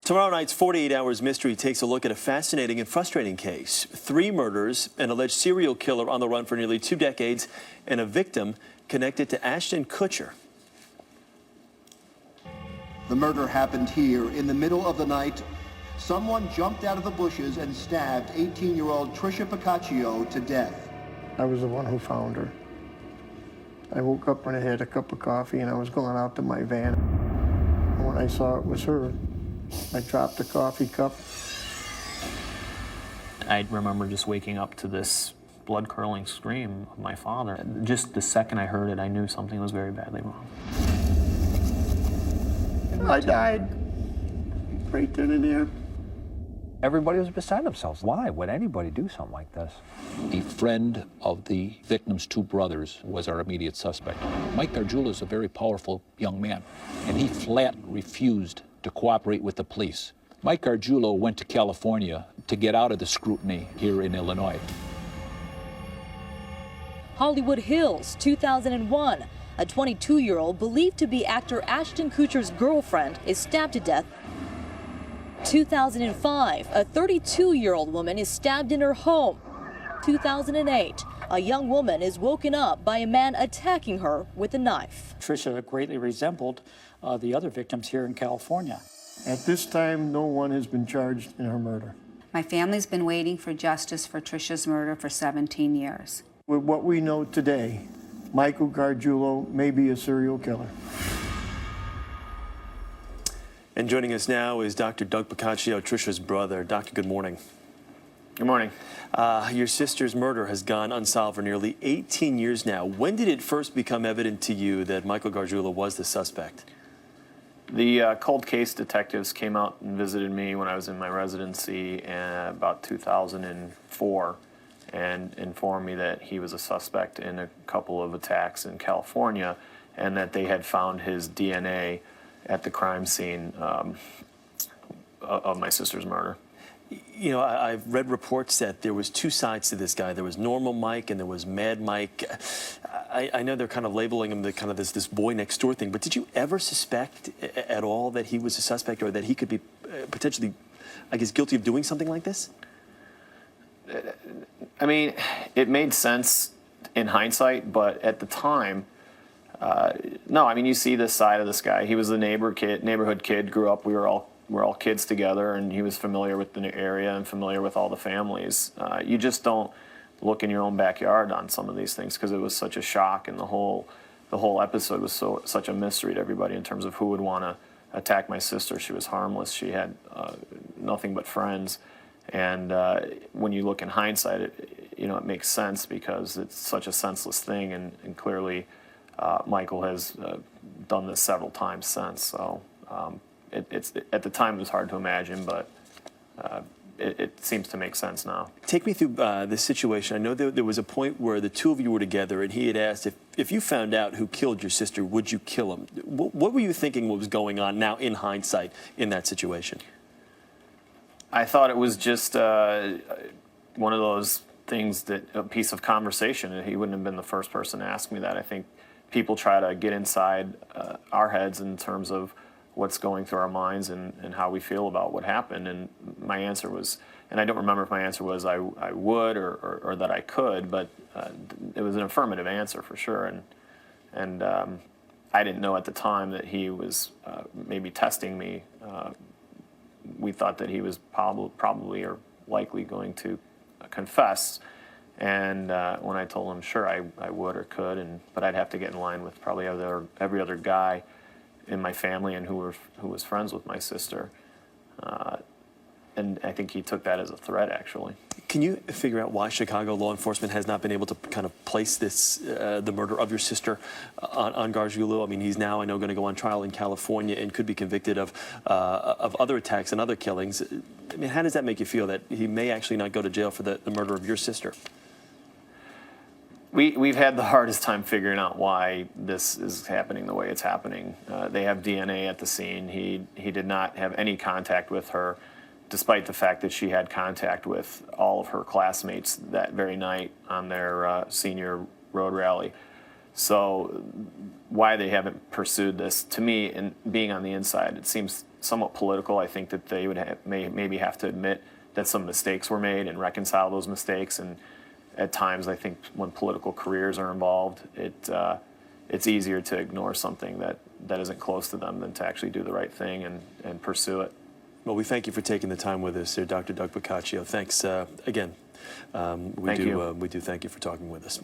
Tomorrow night's 48 Hours Mystery takes a look at a fascinating and frustrating case. 3 murders, an alleged serial killer on the run for nearly 2 decades, and a victim connected to Ashton Kutcher. The murder happened here in the middle of the night. Someone jumped out of the bushes and stabbed 18-year-old Trisha Pacaccio to death. I was the one who found her. I woke up when I had a cup of coffee and I was going out to my van. And when I saw it was her, I dropped the coffee cup. I remember just waking up to this blood-curdling scream of my father. Just the second I heard it, I knew something was very badly wrong. I died right then and there. Everybody was beside themselves. Why would anybody do something like this? The friend of the victim's 2 brothers was our immediate suspect. Mike Gargiulo is a very powerful young man, and he flat refused to cooperate with the police. Mike Gargiulo went to California to get out of the scrutiny here in Illinois. Hollywood Hills, 2001. A 22-year-old believed to be actor Ashton Kutcher's girlfriend is stabbed to death. 2005, a 32-year-old woman is stabbed in her home. 2008, a young woman is woken up by a man attacking her with a knife. Trisha greatly resembled the other victims here in California. At this time, no one has been charged in her murder. My family's been waiting for justice for Trisha's murder for 17 years. With what we know today, Michael Gargiulo may be a serial killer. And joining us now is Dr. Doug Pacaccio, Trisha's brother. Doctor, good morning. Good morning. Your sister's murder has gone unsolved for nearly 18 years now. When did it first become evident to you that Michael Gargiulo was the suspect? The cold case detectives came out and visited me when I was in my residency in about 2004 and informed me that he was a suspect in a couple of attacks in California and that they had found his DNA at the crime scene of my sister's murder. You know, I've read reports that there was 2 sides to this guy. There was normal Mike and there was Mad Mike. I know they're kind of labeling him the kind of this boy next door thing, but did you ever suspect at all that he was a suspect or that he could be potentially, I guess, guilty of doing something like this? I mean, it made sense in hindsight, but at the time, no. I mean, you see this side of this guy. He was a neighborhood kid, grew up. We're all kids together, and he was familiar with the area and familiar with all the families. You just don't look in your own backyard on some of these things because it was such a shock, and the whole episode was such a mystery to everybody in terms of who would want to attack my sister. She was harmless. She had nothing but friends, and when you look in hindsight, it makes sense because it's such a senseless thing, and clearly Michael has done this several times since. So. It's at the time it was hard to imagine, but it seems to make sense now. Take me through this situation. I know there was a point where the 2 of you were together, and he had asked if you found out who killed your sister, would you kill him? What were you thinking was going on now in hindsight in that situation? I thought it was just one of those things that a piece of conversation. He wouldn't have been the first person to ask me that. I think people try to get inside our heads in terms of what's going through our minds and how we feel about what happened. And my answer was, and I don't remember if my answer was I would or that I could, but it was an affirmative answer for sure. And I didn't know at the time that he was maybe testing me. We thought that he was probably or likely going to confess. And when I told him, sure, I would or could, but I'd have to get in line with probably every other guy in my family and who was friends with my sister. And I think he took that as a threat, actually. Can you figure out why Chicago law enforcement has not been able to kind of place this, the murder of your sister on Gargiulo? I mean, he's now, I know, going to go on trial in California and could be convicted of other attacks and other killings. I mean, how does that make you feel that he may actually not go to jail for the murder of your sister? We've had the hardest time figuring out why this is happening the way it's happening. They have DNA at the scene. He did not have any contact with her, despite the fact that she had contact with all of her classmates that very night on their senior road rally. So why they haven't pursued this, to me, and being on the inside, it seems somewhat political. I think that they would maybe have to admit that some mistakes were made and reconcile those mistakes. And at times, I think when political careers are involved, it's easier to ignore something that isn't close to them than to actually do the right thing and pursue it. Well, we thank you for taking the time with us here, Dr. Doug Pacaccio. Thanks again. We Thank you. We do thank you for talking with us.